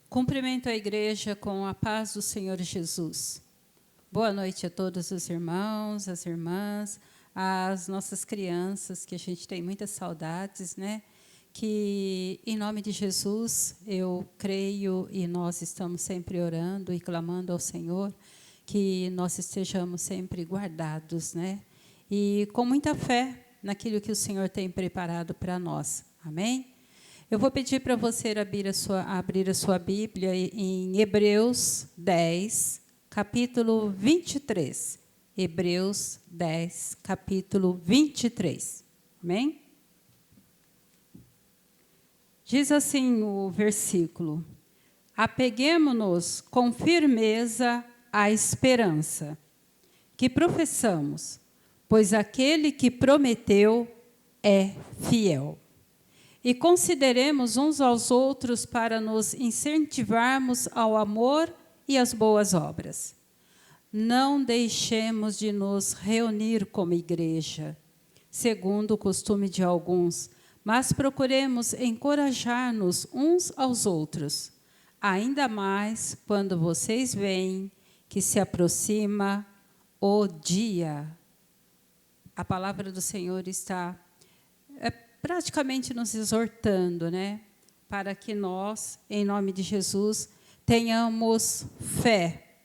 Cumprimento a igreja com a paz do Senhor Jesus. Boa noite a todos os irmãos, as irmãs, as nossas crianças, que a gente tem muitas saudades, né? Que, em nome de Jesus, eu creio e nós estamos sempre orando e clamando ao Senhor, que nós estejamos sempre guardados, né? E com muita fé naquilo que o Senhor tem preparado para nós. Amém? Eu vou pedir para você abrir a sua Bíblia em Hebreus 10, capítulo 23. Hebreus 10, capítulo 23. Amém? Diz assim o versículo: apeguemo-nos com firmeza à esperança que professamos, pois aquele que prometeu é fiel. E consideremos uns aos outros para nos incentivarmos ao amor e às boas obras. Não deixemos de nos reunir como igreja, segundo o costume de alguns, mas procuremos encorajar-nos uns aos outros, ainda mais quando vocês veem que se aproxima o dia. A palavra do Senhor está praticamente nos exortando, né? Para que nós, em nome de Jesus, tenhamos fé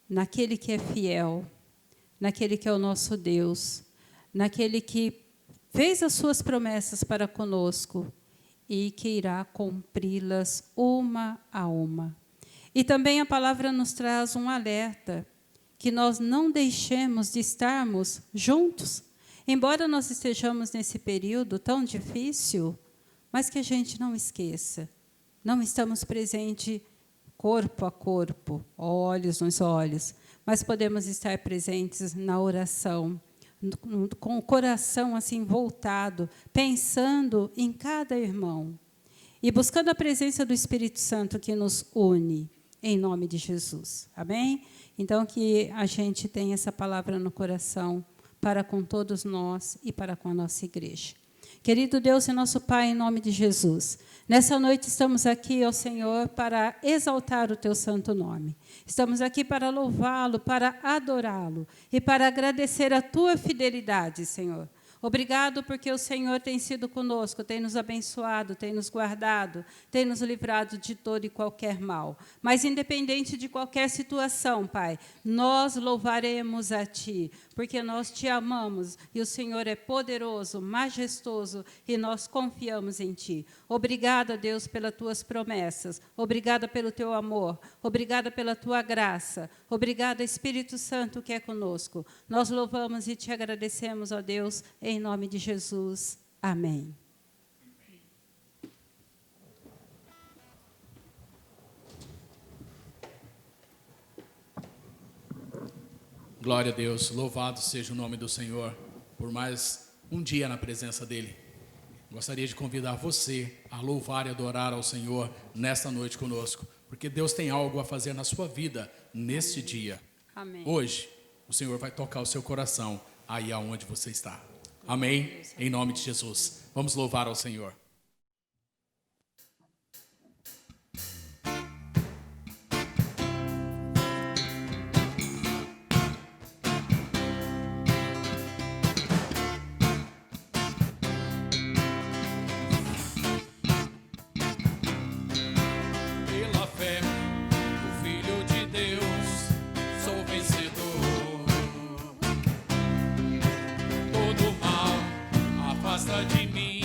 naquele que é fiel, naquele que é o nosso Deus, naquele que fez as suas promessas para conosco e que irá cumpri-las uma a uma. E também a palavra nos traz um alerta, que nós não deixemos de estarmos juntos, embora nós estejamos nesse período tão difícil, mas que a gente não esqueça, não estamos presentes corpo a corpo, olhos nos olhos, mas podemos estar presentes na oração, com o coração assim voltado, pensando em cada irmão e buscando a presença do Espírito Santo que nos une, em nome de Jesus. Amém? Então, que a gente tenha essa palavra no coração, para com todos nós e para com a nossa igreja. Querido Deus e nosso Pai, em nome de Jesus, nessa noite estamos aqui, ó Senhor, para exaltar o Teu santo nome. Estamos aqui para louvá-lo, para adorá-lo e para agradecer a Tua fidelidade, Senhor. Obrigado porque o Senhor tem sido conosco, tem nos abençoado, tem nos guardado, tem nos livrado de todo e qualquer mal. Mas, independente de qualquer situação, Pai, nós louvaremos a Ti, porque nós Te amamos e o Senhor é poderoso, majestoso e nós confiamos em Ti. Obrigada, Deus, pelas Tuas promessas. Obrigada pelo Teu amor. Obrigada pela Tua graça. Obrigada, Espírito Santo, que é conosco. Nós louvamos e Te agradecemos, ó Deus, em nome de Jesus. Amém. Glória a Deus, louvado seja o nome do Senhor por mais um dia na presença dEle. Gostaria de convidar você a louvar e adorar ao Senhor nesta noite conosco, porque Deus tem algo a fazer na sua vida neste dia. Amém. Hoje, o Senhor vai tocar o seu coração aí aonde você está. Amém? Em nome de Jesus. Vamos louvar ao Senhor. Pela fé, o Filho de Deus, sou vencedor. Todo mal afasta de mim,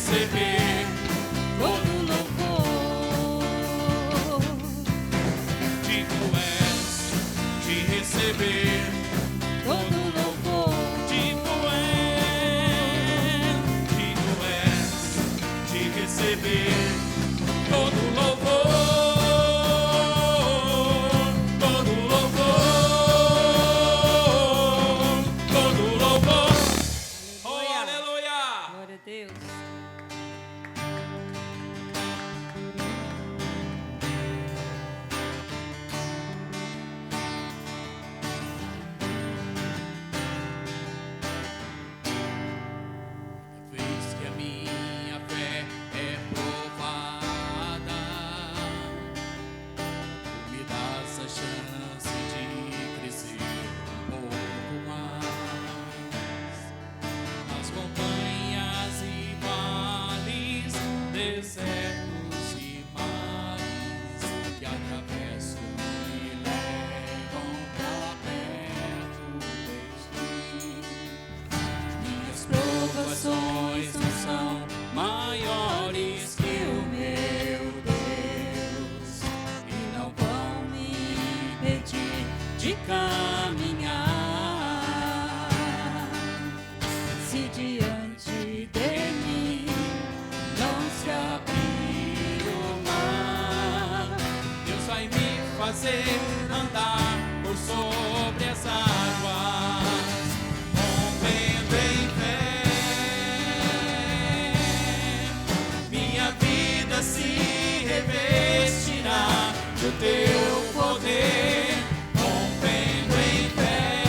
receber todo louvor. Digno és de receber todo louvor. Digno és de receber todo louvor. Provações não são maiores que o meu Deus e não vão me impedir de caminhar. Se diante de mim não se abrir o mar, Deus vai me fazer andar por sobre as águas. Se revestirá do teu poder, rompendo em fé.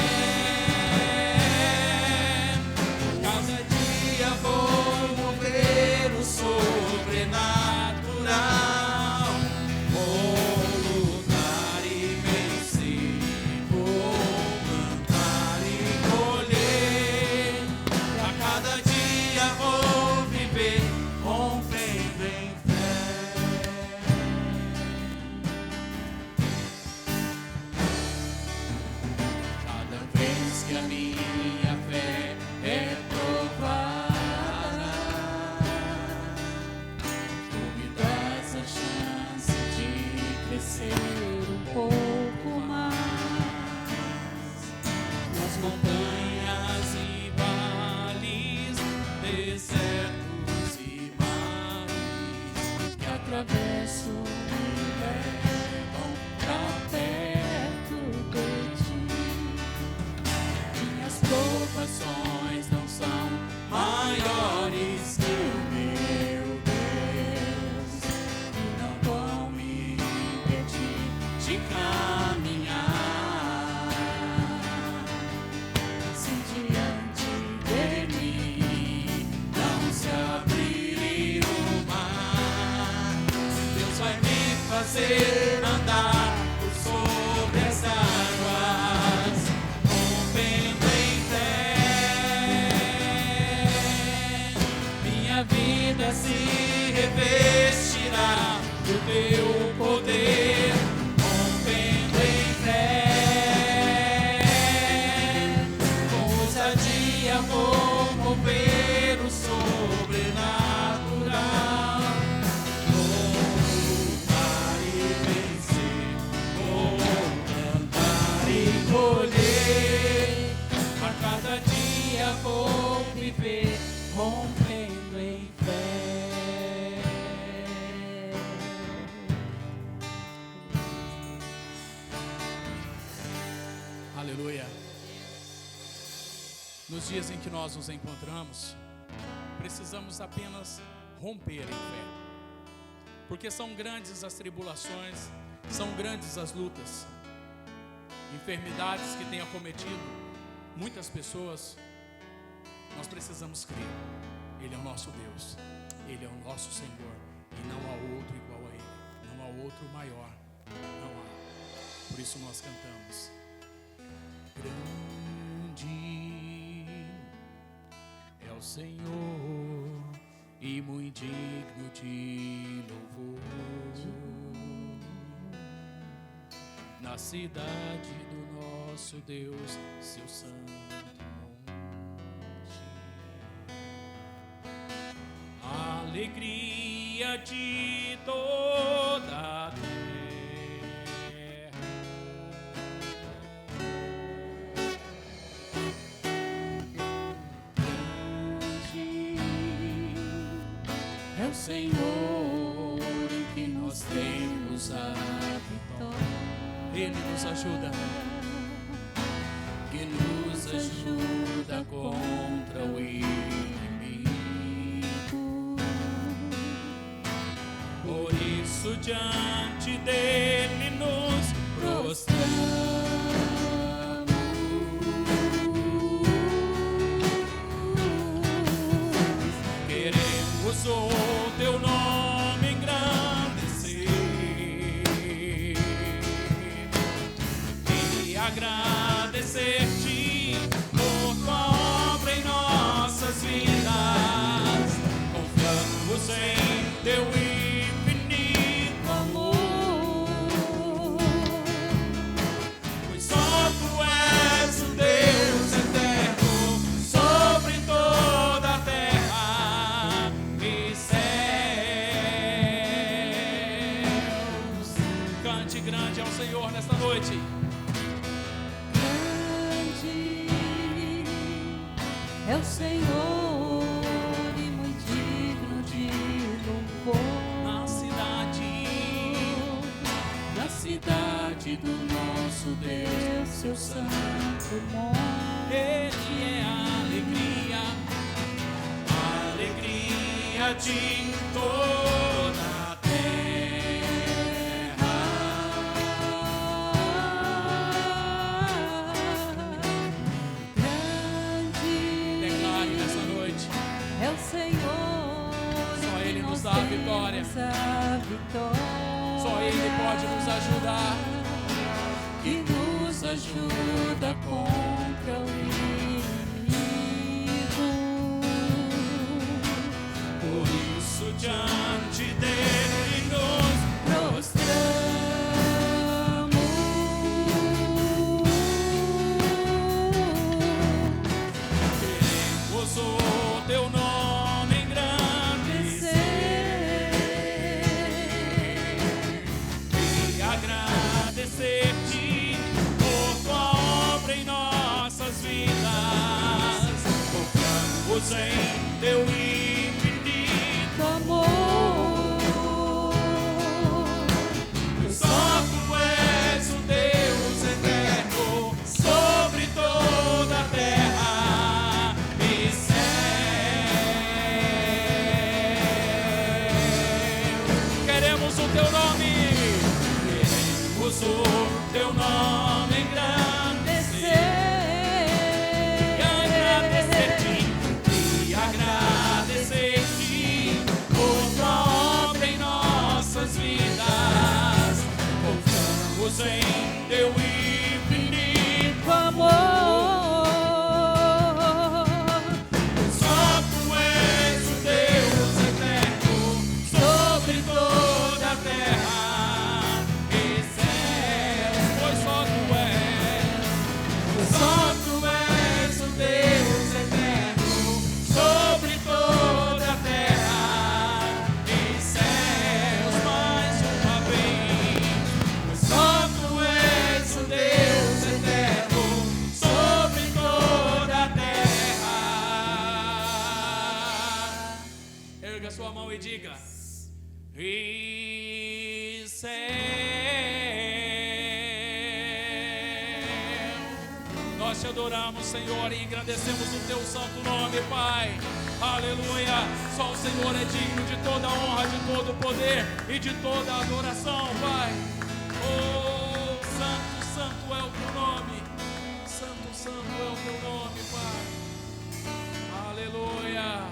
Cada dia vou mover o sobrenatural, vou lutar e vencer, vou plantar e colher. A cada dia vou viver, rompendo em fé. Que a minha fé é provada, tu me dás a chance de crescer um pouco mais nas montanhas e vales, desertos e mares que atravesso me levam pra perto de ti. Provações não são maiores que o meu Deus e não vão me impedir de caminhar. Se diante de mim não se abrir o mar, Deus vai me fazer andar por sobre as águas, rompendo a vida se revestirá do teu poder, rompendo em fé. Com ousadia vou mover o sobrenatural, vou lutar e vencer, vou plantar e colher. A cada dia vou viver, rompendo em fé. Aleluia. Nos dias em que nós nos encontramos, precisamos apenas romper em fé, porque são grandes as tribulações, são grandes as lutas, enfermidades que têm acometido muitas pessoas. Nós precisamos crer, Ele é o nosso Deus, Ele é o nosso Senhor, e não há outro igual a Ele, não há outro maior, não há. Por isso nós cantamos: grande é o Senhor e muito digno de louvor, na cidade do nosso Deus, seu santo monte. alegria de toda a terra. É o Senhor em que nós temos a vitória. Ele nos ajuda, Que nos ajuda contra o inimigo. por isso diante dele nos queremos o teu nome engrandecer e agradecer-te por tua obra em nossas vidas. Confiamos em teu infinito amor, pois só tu és o Deus eterno sobre toda a terra e céus. Cante grande ao Senhor nesta noite. Grande é o Senhor e muito digno de louvor. Na cidade do nosso Deus, seu santo monte. Ele é a alegria de toda a terra. Grande Declare nessa noite, é o Senhor, só em Ele que nos nós dá a vitória. temos a vitória. Só Ele pode nos ajudar. Que nos ajuda contra o inimigo. Por isso diante dele nos queremos o teu nome engrandecer e agradecer-te por tua obra em nossas vidas. Confiamos em teu infinito amor. só tu és o Deus eterno sobre toda a terra e céus. Queremos o teu nome, queremos o teu nome engrandecer e agradecer-te por tua obra em nossas vidas. Confiamos em teu infinito Amor. só tu és o Deus eterno sobre toda a terra e céus. Pois só tu és o Deus eterno sobre toda a terra e céus. Mais uma vez, pois só tu és o Deus eterno sobre toda a terra. Erga sua mão e diga: e nós te adoramos, Senhor, e engrandecemos o teu santo nome, Pai. Aleluia. Só o Senhor é digno de toda honra, de todo poder e de toda adoração, Pai. Oh, santo, santo é o teu nome. Santo, santo é o teu nome, Pai. Aleluia.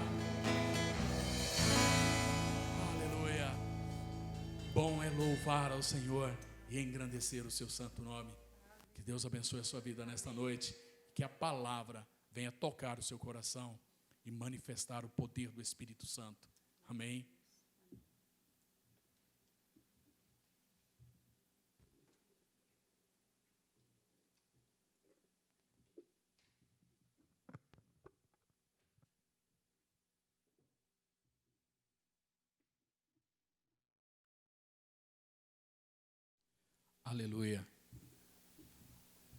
Aleluia. Bom é louvar ao Senhor e engrandecer o seu santo nome. Que Deus abençoe a sua vida nesta noite. Que a palavra venha tocar o seu coração e manifestar o poder do Espírito Santo. Amém. Aleluia.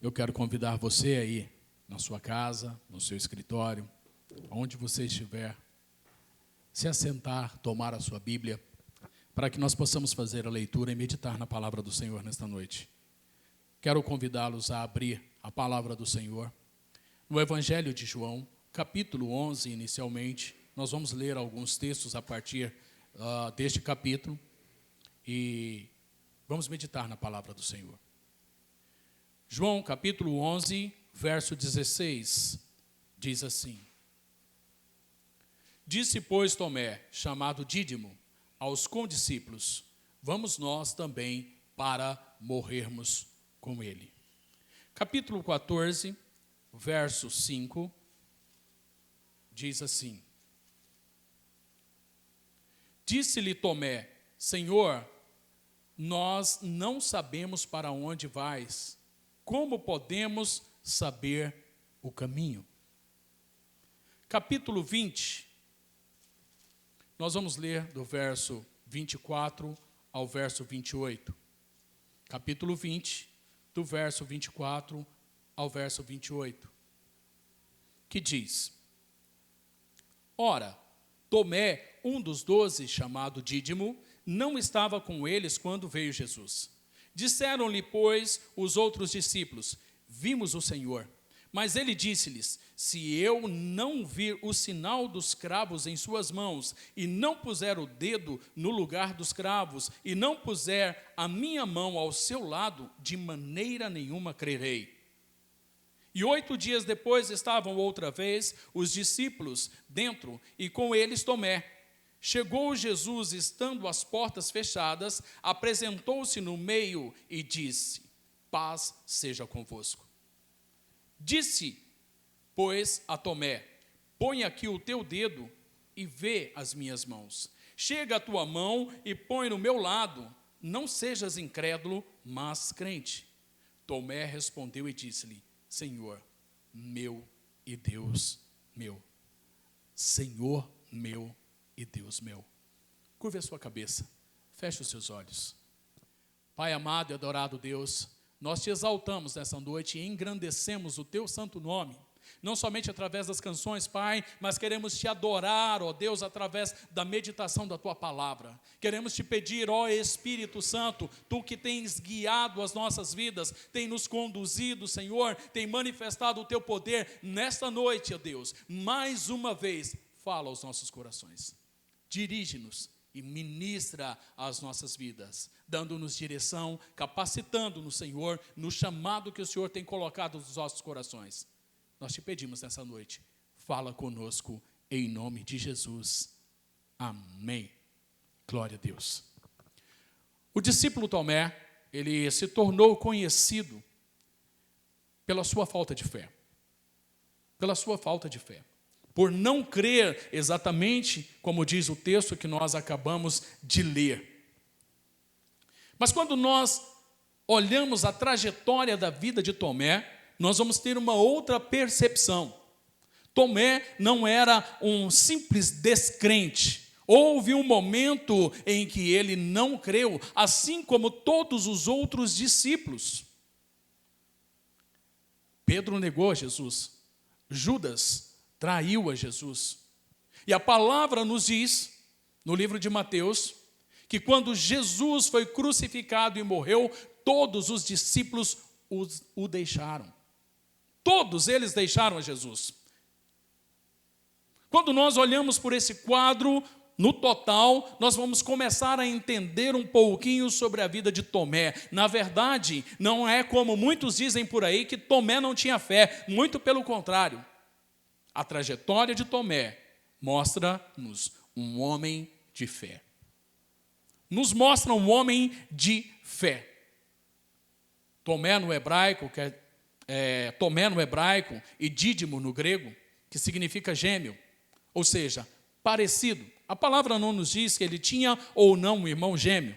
Eu quero convidar você aí, na sua casa, no seu escritório, onde você estiver, se assentar, tomar a sua Bíblia, para que nós possamos fazer a leitura e meditar na palavra do Senhor nesta noite. Quero convidá-los a abrir a palavra do Senhor no Evangelho de João, capítulo 11, inicialmente. Nós vamos ler alguns textos a partir deste capítulo e vamos meditar na palavra do Senhor. João, capítulo 11, verso 16, diz assim: Disse, pois, Tomé, chamado Dídimo, aos condiscípulos: Vamos nós também para morrermos com ele. Capítulo 14, verso 5, diz assim: Disse-lhe Tomé: Senhor, nós não sabemos para onde vais. Como podemos saber o caminho? Capítulo 20, nós vamos ler do verso 24 ao verso 28. Capítulo 20, do verso 24 ao verso 28. Que diz: Ora, Tomé, um dos 12, chamado Dídimo, não estava com eles quando veio Jesus. Disseram-lhe, pois, os outros discípulos: Vimos o Senhor. Mas ele disse-lhes: Se eu não vir o sinal dos cravos em suas mãos, e não puser o dedo no lugar dos cravos, e não puser a minha mão ao seu lado, de maneira nenhuma crerei. E 8 dias depois estavam outra vez os discípulos dentro, e com eles Tomé. Chegou Jesus, estando as portas fechadas, apresentou-se no meio e disse: Paz seja convosco. Disse, pois, a Tomé: Põe aqui o teu dedo e vê as minhas mãos. Chega a tua mão e põe no meu lado. Não sejas incrédulo, mas crente. Tomé respondeu e disse-lhe: Senhor meu e Deus meu. Senhor meu e Deus meu. Curve a sua cabeça, feche os seus olhos. Pai amado e adorado Deus, nós te exaltamos nessa noite e engrandecemos o teu santo nome, não somente através das canções, Pai, mas queremos te adorar, ó Deus, através da meditação da tua palavra. Queremos te pedir, ó Espírito Santo, tu que tens guiado as nossas vidas, tem nos conduzido, Senhor, tem manifestado o teu poder nesta noite, ó Deus. Mais uma vez, fala aos nossos corações. Dirige-nos e ministra as nossas vidas, dando-nos direção, capacitando-nos, Senhor, no chamado que o Senhor tem colocado nos nossos corações. Nós te pedimos nessa noite, fala conosco em nome de Jesus. Amém. Glória a Deus. O discípulo Tomé, ele se tornou conhecido pela sua falta de fé. Pela sua falta de fé. Por não crer exatamente como diz o texto que nós acabamos de ler. Mas quando nós olhamos a trajetória da vida de Tomé, nós vamos ter uma outra percepção. Tomé não era um simples descrente. Houve um momento em que ele não creu, assim como todos os outros discípulos. Pedro negou a Jesus. Judas traiu a Jesus. E a palavra nos diz, no livro de Mateus, que quando Jesus foi crucificado e morreu, todos os discípulos o deixaram. Todos eles deixaram a Jesus. Quando nós olhamos por esse quadro, no total, nós vamos começar a entender um pouquinho sobre a vida de Tomé. Na verdade, não é como muitos dizem por aí, que Tomé não tinha fé. Muito pelo contrário. A trajetória de Tomé mostra-nos um homem de fé. Nos mostra um homem de fé. Tomé no hebraico, Tomé no hebraico e Dídimo no grego, que significa gêmeo, ou seja, parecido. A palavra não nos diz que ele tinha ou não um irmão gêmeo,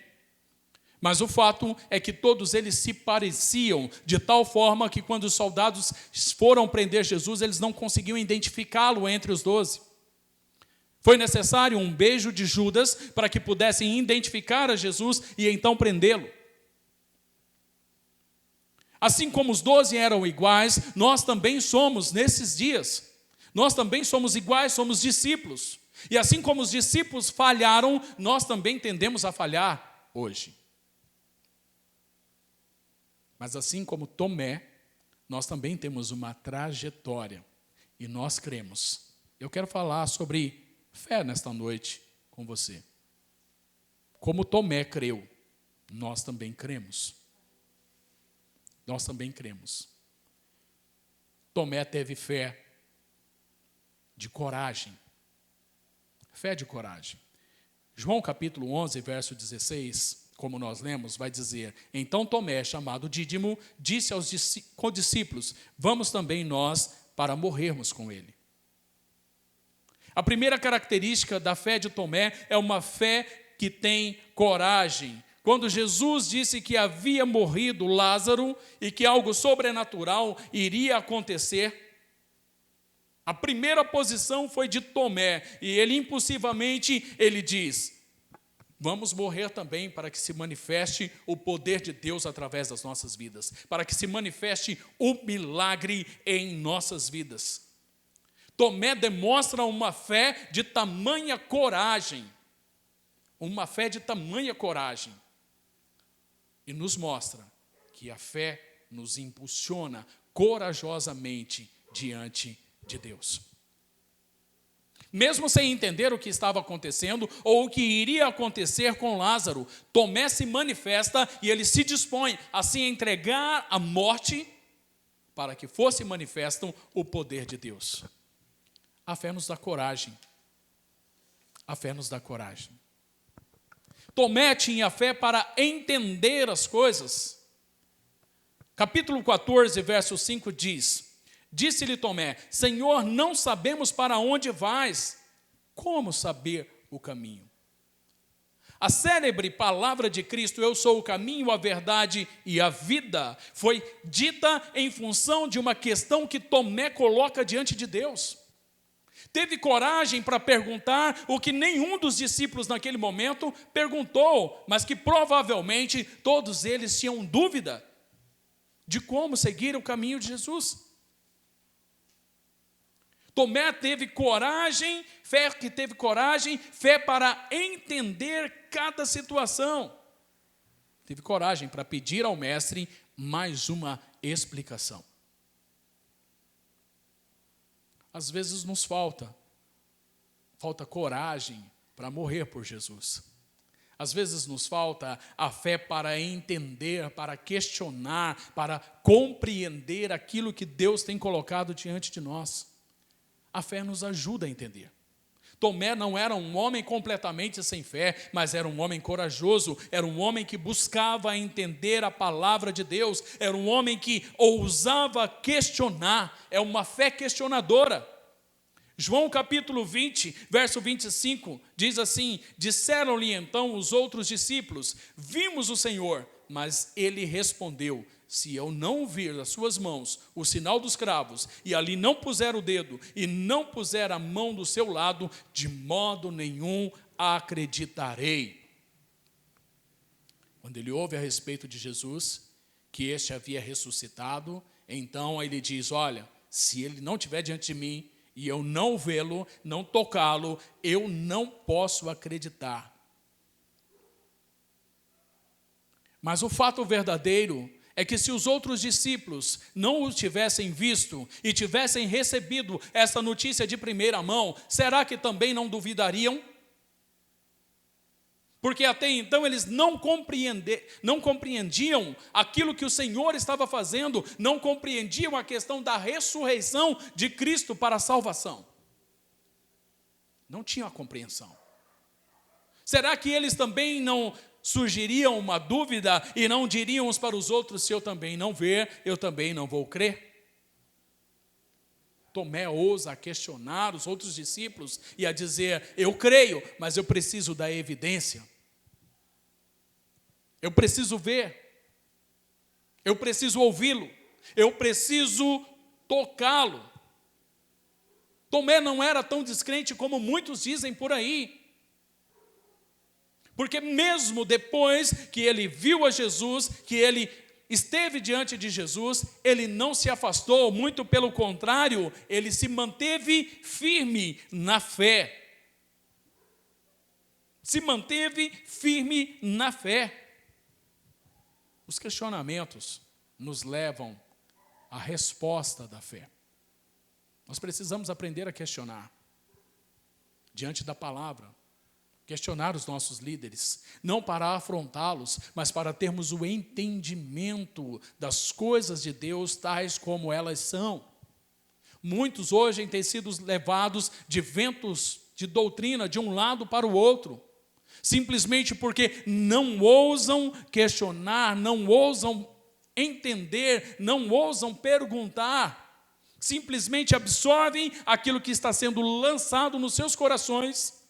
mas o fato é que todos eles se pareciam, de tal forma que quando os soldados foram prender Jesus, eles não conseguiam identificá-lo entre os 12. Foi necessário um beijo de Judas para que pudessem identificar a Jesus e então prendê-lo. Assim como os 12 eram iguais, nós também somos nesses dias. Nós também somos iguais, somos discípulos. E assim como os discípulos falharam, nós também tendemos a falhar hoje. Mas assim como Tomé, nós também temos uma trajetória. E nós cremos. Eu quero falar sobre fé nesta noite com você. Como Tomé creu, nós também cremos. Nós também cremos. Tomé teve fé de coragem. Fé de coragem. João capítulo 11, verso 16, como nós lemos, vai dizer: então Tomé, chamado Dídimo, disse aos condiscípulos: vamos também nós para morrermos com ele. A primeira característica da fé de Tomé é uma fé que tem coragem. Quando Jesus disse que havia morrido Lázaro e que algo sobrenatural iria acontecer, a primeira posição foi de Tomé, e ele impulsivamente diz: vamos morrer também para que se manifeste o poder de Deus através das nossas vidas, para que se manifeste o milagre em nossas vidas. Tomé demonstra uma fé de tamanha coragem, uma fé de tamanha coragem, e nos mostra que a fé nos impulsiona corajosamente diante de Deus. Mesmo sem entender o que estava acontecendo ou o que iria acontecer com Lázaro, Tomé se manifesta e ele se dispõe a se entregar à morte para que fosse manifesto o poder de Deus. A fé nos dá coragem. A fé nos dá coragem. Tomé tinha fé para entender as coisas. Capítulo 14, verso 5 diz: disse-lhe Tomé: Senhor, não sabemos para onde vais, como saber o caminho? A célebre palavra de Cristo, eu sou o caminho, a verdade e a vida, foi dita em função de uma questão que Tomé coloca diante de Deus. Teve coragem para perguntar o que nenhum dos discípulos naquele momento perguntou, mas que provavelmente todos eles tinham dúvida de como seguir o caminho de Jesus. Tomé teve coragem, fé para entender cada situação. Teve coragem para pedir ao mestre mais uma explicação. Às vezes nos falta coragem para morrer por Jesus. Às vezes nos falta a fé para entender, para questionar, para compreender aquilo que Deus tem colocado diante de nós. A fé nos ajuda a entender. Tomé não era um homem completamente sem fé, mas era um homem corajoso, era um homem que buscava entender a palavra de Deus, era um homem que ousava questionar, é uma fé questionadora. João capítulo 20, verso 25, diz assim: disseram-lhe então os outros discípulos: vimos o Senhor, mas ele respondeu: se eu não vir nas suas mãos o sinal dos cravos, e ali não puser o dedo, e não puser a mão do seu lado, de modo nenhum acreditarei. Quando ele ouve a respeito de Jesus, que este havia ressuscitado, então ele diz: olha, se ele não estiver diante de mim, e eu não vê-lo, não tocá-lo, eu não posso acreditar. Mas o fato verdadeiro é que se os outros discípulos não o tivessem visto e tivessem recebido essa notícia de primeira mão, será que também não duvidariam? Porque até então eles não compreendiam aquilo que o Senhor estava fazendo, não compreendiam a questão da ressurreição de Cristo para a salvação. Não tinham a compreensão. Será que eles também não surgiriam uma dúvida e não diriam uns para os outros: se eu também não ver, eu também não vou crer? Tomé ousa questionar os outros discípulos e a dizer: eu creio, mas eu preciso da evidência. Eu preciso ver. Eu preciso ouvi-lo. Eu preciso tocá-lo. Tomé não era tão descrente como muitos dizem por aí. Porque mesmo depois que ele viu a Jesus, que ele esteve diante de Jesus, ele não se afastou, muito pelo contrário, ele se manteve firme na fé. Se manteve firme na fé. Os questionamentos nos levam à resposta da fé. Nós precisamos aprender a questionar diante da palavra. Questionar os nossos líderes, não para afrontá-los, mas para termos o entendimento das coisas de Deus tais como elas são. Muitos hoje têm sido levados de ventos de doutrina de um lado para o outro, simplesmente porque não ousam questionar, não ousam entender, não ousam perguntar, simplesmente absorvem aquilo que está sendo lançado nos seus corações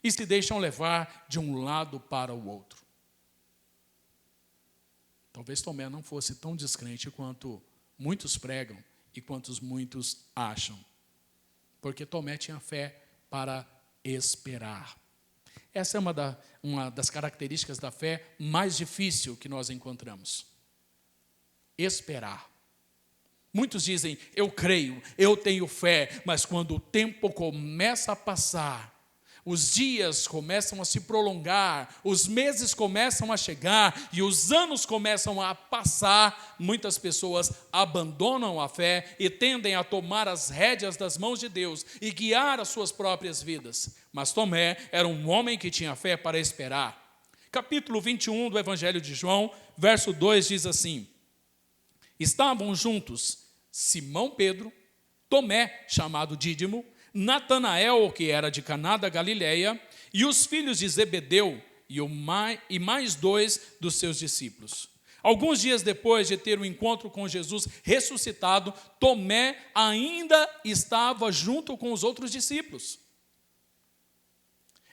e se deixam levar de um lado para o outro. Talvez Tomé não fosse tão descrente quanto muitos pregam e quantos muitos acham, porque Tomé tinha fé para esperar. Essa é uma das características da fé mais difícil que nós encontramos. Esperar. Muitos dizem, eu creio, eu tenho fé, mas quando o tempo começa a passar, os dias começam a se prolongar, os meses começam a chegar e os anos começam a passar, muitas pessoas abandonam a fé e tendem a tomar as rédeas das mãos de Deus e guiar as suas próprias vidas. Mas Tomé era um homem que tinha fé para esperar. Capítulo 21 do Evangelho de João, verso 2 diz assim: estavam juntos Simão Pedro, Tomé, chamado Dídimo, Natanael, que era de Caná da Galileia, e os filhos de Zebedeu, e mais 2 dos seus discípulos. Alguns dias depois de ter um encontro com Jesus ressuscitado, Tomé ainda estava junto com os outros discípulos.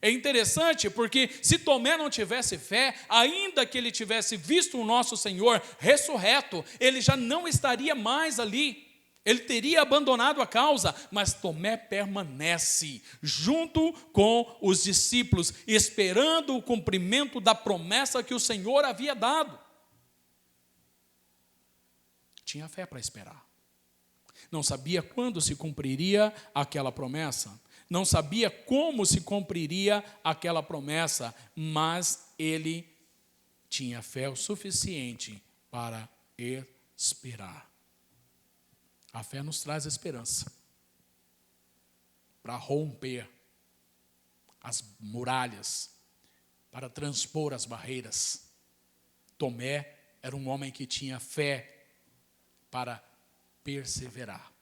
É interessante porque se Tomé não tivesse fé, ainda que ele tivesse visto o nosso Senhor ressurreto, ele já não estaria mais ali. Ele teria abandonado a causa, mas Tomé permanece junto com os discípulos, esperando o cumprimento da promessa que o Senhor havia dado. Tinha fé para esperar. Não sabia quando se cumpriria aquela promessa, não sabia como se cumpriria aquela promessa, mas ele tinha fé o suficiente para esperar. A fé nos traz esperança para romper as muralhas, para transpor as barreiras. Tomé era um homem que tinha fé para perseverar.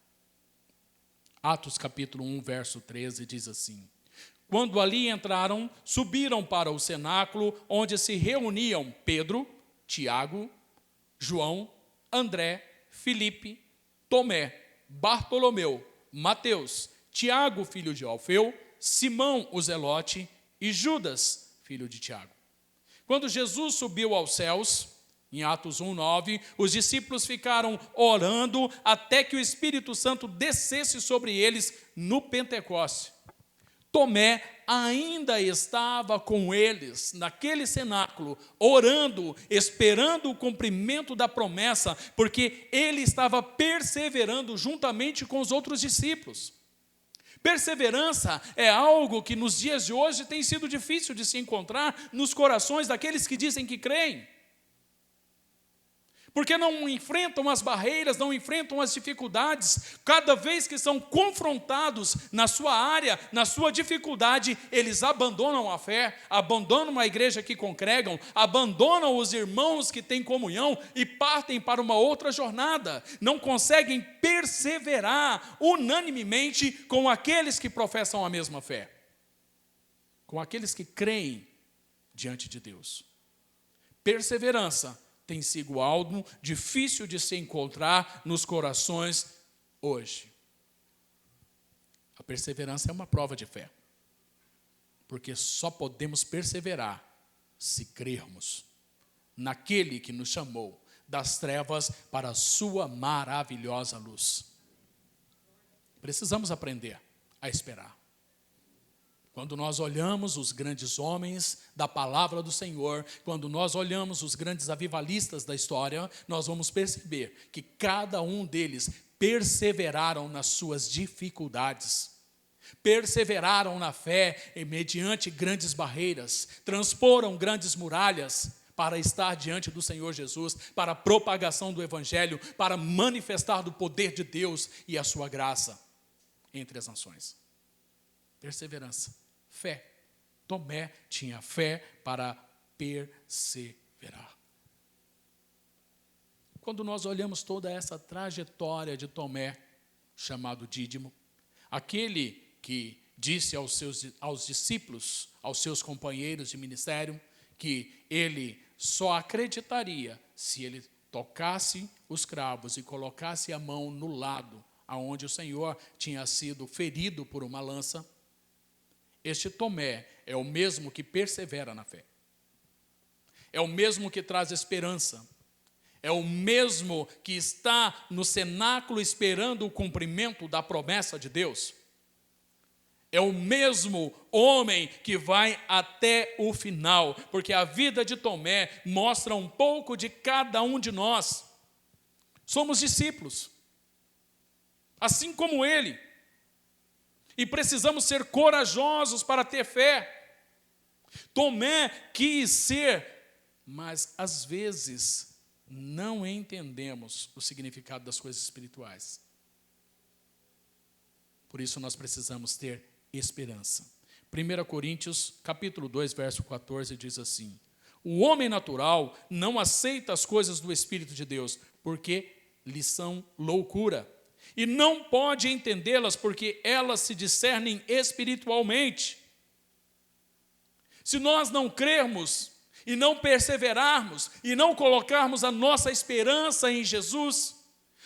Atos capítulo 1, verso 13 diz assim: quando ali entraram, subiram para o cenáculo, onde se reuniam Pedro, Tiago, João, André, Filipe, Tomé, Bartolomeu, Mateus, Tiago, filho de Alfeu, Simão, o Zelote, e Judas, filho de Tiago. Quando Jesus subiu aos céus, em Atos 1:9, os discípulos ficaram orando até que o Espírito Santo descesse sobre eles no Pentecoste. Tomé ainda estava com eles, naquele cenáculo, orando, esperando o cumprimento da promessa, porque ele estava perseverando juntamente com os outros discípulos. Perseverança é algo que nos dias de hoje tem sido difícil de se encontrar nos corações daqueles que dizem que creem. Porque não enfrentam as barreiras, não enfrentam as dificuldades. Cada vez que são confrontados na sua área, na sua dificuldade, eles abandonam a fé, abandonam a igreja que congregam, abandonam os irmãos que têm comunhão e partem para uma outra jornada. Não conseguem perseverar unanimemente com aqueles que professam a mesma fé, com aqueles que creem diante de Deus. Perseverança tem sido algo difícil de se encontrar nos corações hoje. A perseverança é uma prova de fé, porque só podemos perseverar se crermos naquele que nos chamou das trevas para a sua maravilhosa luz. Precisamos aprender a esperar. Quando nós olhamos os grandes homens da palavra do Senhor, quando nós olhamos os grandes avivalistas da história, nós vamos perceber que cada um deles perseveraram nas suas dificuldades, perseveraram na fé mediante grandes barreiras, transporam grandes muralhas para estar diante do Senhor Jesus, para a propagação do Evangelho, para manifestar do poder de Deus e a sua graça entre as nações. Perseverança, fé. Tomé tinha fé para perseverar. Quando nós olhamos toda essa trajetória de Tomé, chamado Dídimo, aquele que disse aos discípulos, aos seus companheiros de ministério, que ele só acreditaria se ele tocasse os cravos e colocasse a mão no lado aonde o Senhor tinha sido ferido por uma lança. Este Tomé é o mesmo que persevera na fé. É o mesmo que traz esperança. É o mesmo que está no cenáculo esperando o cumprimento da promessa de Deus. É o mesmo homem que vai até o final, porque a vida de Tomé mostra um pouco de cada um de nós. Somos discípulos, assim como ele, e precisamos ser corajosos para ter fé. Tomé quis ser, mas às vezes não entendemos o significado das coisas espirituais. Por isso nós precisamos ter esperança. 1 Coríntios, capítulo 2, verso 14, diz assim: o homem natural não aceita as coisas do Espírito de Deus, porque lhes são loucura, e não pode entendê-las, porque elas se discernem espiritualmente. Se nós não crermos, e não perseverarmos, e não colocarmos a nossa esperança em Jesus,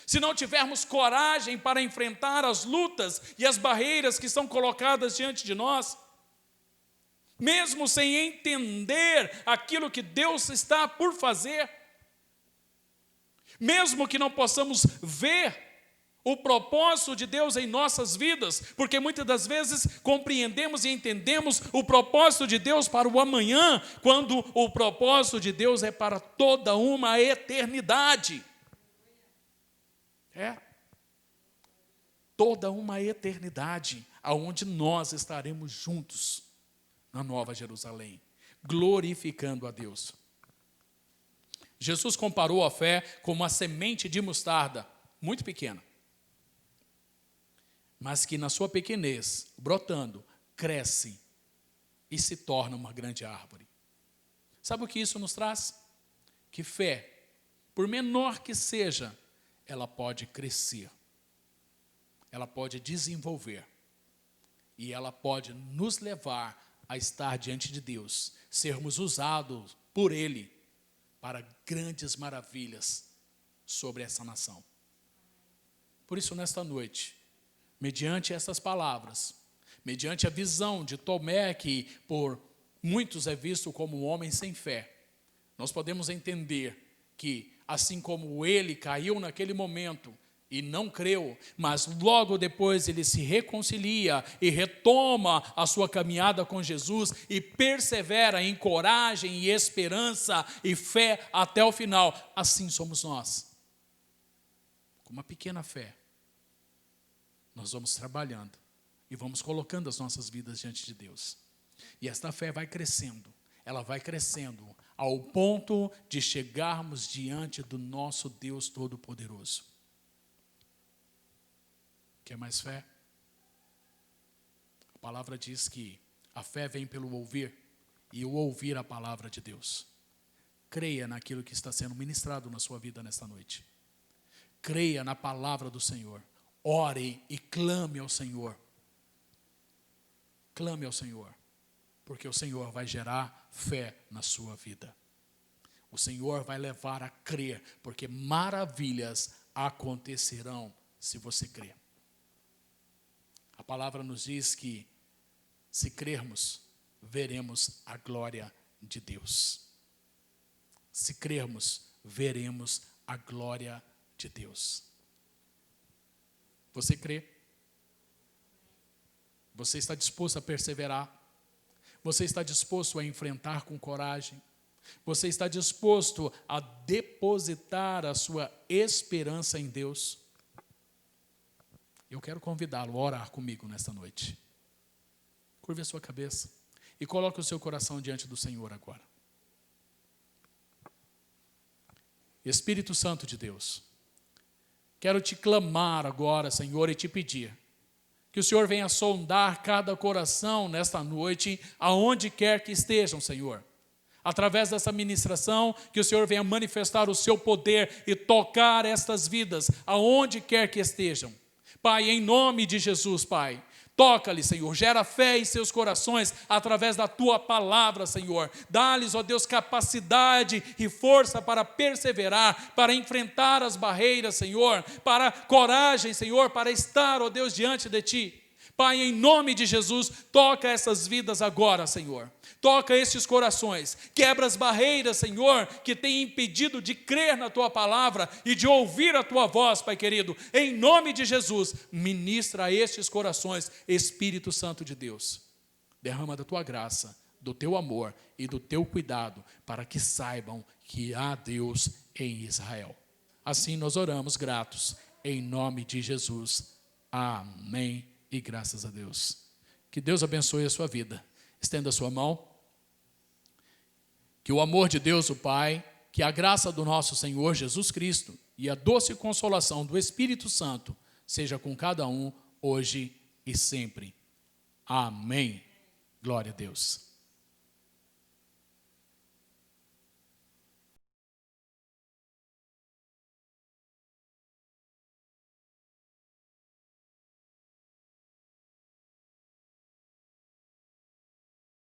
se não tivermos coragem para enfrentar as lutas e as barreiras que são colocadas diante de nós, mesmo sem entender aquilo que Deus está por fazer, mesmo que não possamos ver o propósito de Deus em nossas vidas, porque muitas das vezes compreendemos e entendemos o propósito de Deus para o amanhã, quando o propósito de Deus é para toda uma eternidade. Toda uma eternidade, aonde nós estaremos juntos na Nova Jerusalém, glorificando a Deus. Jesus comparou a fé com uma semente de mostarda, muito pequena, mas que na sua pequenez, brotando, cresce e se torna uma grande árvore. Sabe o que isso nos traz? Que fé, por menor que seja, ela pode crescer, ela pode desenvolver, e ela pode nos levar a estar diante de Deus, sermos usados por Ele para grandes maravilhas sobre essa nação. Por isso, nesta noite, mediante essas palavras, mediante a visão de Tomé, que por muitos é visto como um homem sem fé, nós podemos entender que, assim como ele caiu naquele momento e não creu, mas logo depois ele se reconcilia e retoma a sua caminhada com Jesus e persevera em coragem e esperança e fé até o final. Assim somos nós. Com uma pequena fé, nós vamos trabalhando e vamos colocando as nossas vidas diante de Deus. E esta fé vai crescendo, ela vai crescendo ao ponto de chegarmos diante do nosso Deus Todo-Poderoso. Quer mais fé? A palavra diz que a fé vem pelo ouvir, e o ouvir a palavra de Deus. Creia naquilo que está sendo ministrado na sua vida nesta noite. Creia na palavra do Senhor. Ore e clame ao Senhor. Clame ao Senhor, porque o Senhor vai gerar fé na sua vida. O Senhor vai levar a crer, porque maravilhas acontecerão se você crer. A palavra nos diz que, se crermos, veremos a glória de Deus. Se crermos, veremos a glória de Deus. Você crê? Você está disposto a perseverar? Você está disposto a enfrentar com coragem? Você está disposto a depositar a sua esperança em Deus? Eu quero convidá-lo a orar comigo nesta noite. Curve a sua cabeça e coloque o seu coração diante do Senhor agora. Espírito Santo de Deus, quero te clamar agora, Senhor, e te pedir que o Senhor venha sondar cada coração nesta noite, aonde quer que estejam, Senhor. Através dessa ministração, que o Senhor venha manifestar o seu poder e tocar estas vidas, aonde quer que estejam. Pai, em nome de Jesus, Pai, toca-lhes, Senhor, gera fé em seus corações através da Tua palavra, Senhor. Dá-lhes, ó Deus, capacidade e força para perseverar, para enfrentar as barreiras, Senhor, para coragem, Senhor, para estar, ó Deus, diante de Ti. Pai, em nome de Jesus, toca essas vidas agora, Senhor. Toca estes corações, quebra as barreiras, Senhor, que tem impedido de crer na Tua palavra e de ouvir a Tua voz, Pai querido. Em nome de Jesus, ministra a estes corações, Espírito Santo de Deus. Derrama da Tua graça, do Teu amor e do Teu cuidado, para que saibam que há Deus em Israel. Assim nós oramos gratos, em nome de Jesus. Amém e graças a Deus. Que Deus abençoe a sua vida. Estenda a sua mão. Que o amor de Deus, o Pai, que a graça do nosso Senhor Jesus Cristo e a doce consolação do Espírito Santo seja com cada um, hoje e sempre. Amém. Glória a Deus.